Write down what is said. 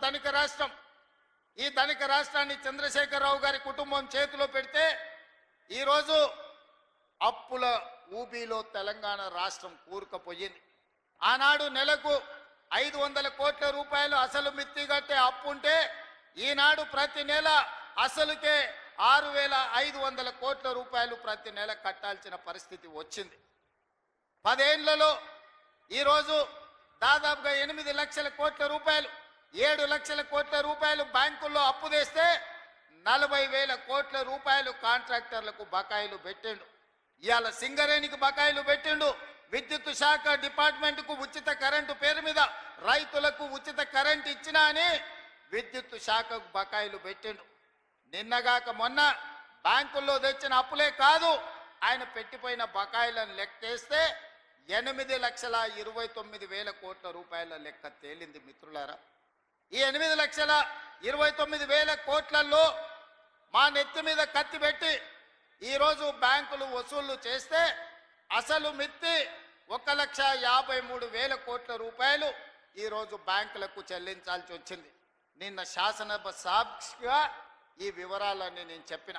ధనిక రాష్ట్రం. ఈ ధనిక రాష్ట్రాన్ని చంద్రశేఖరరావు గారి కుటుంబం చేతిలో పెడితే ఈరోజు అప్పుల ఊబిలో తెలంగాణ రాష్ట్రం కూరుకుపోయింది. ఆనాడు నెలకు 500 కోట్ల రూపాయలు అసలు మిత్తి కట్టే అప్పు ఉంటే ఈనాడు ప్రతి నెల అసలుకే 6,500 కోట్ల రూపాయలు ప్రతి నెల కట్టాల్సిన పరిస్థితి వచ్చింది. 10 ఏళ్లలో ఈరోజు దాదాపుగా 8 లక్షల కోట్ల రూపాయలు 7 లక్షల కోట్ల రూపాయలు బ్యాంకుల్లో అప్పు తెస్తే 40,000 కోట్ల రూపాయలు కాంట్రాక్టర్లకు బకాయిలు పెట్టిండు. ఇవాళ సింగరేణికి బకాయిలు పెట్టిండు. విద్యుత్ శాఖ డిపార్ట్మెంట్కు ఉచిత కరెంటు పేరు మీద రైతులకు ఉచిత కరెంటు ఇచ్చినా అని విద్యుత్ శాఖకు బకాయిలు పెట్టిండు. నిన్నగాక మొన్న బ్యాంకుల్లో తెచ్చిన అప్పులే కాదు, ఆయన పెట్టిపోయిన బకాయిలను లెక్కేస్తే 8,29,000 కోట్ల రూపాయల లెక్క తేలింది. మిత్రులారా, ఈ 8,29,000 కోట్లలో మా నెత్తి మీద కత్తి పెట్టి ఈరోజు బ్యాంకులు వసూళ్లు చేస్తే అసలు మిత్తి 1,53,000 కోట్ల రూపాయలు ఈరోజు బ్యాంకులకు చెల్లించాల్సి వచ్చింది. నిన్న శాసనసభ సాక్షిగా ఈ వివరాలన్నీ నేను చెప్పిన.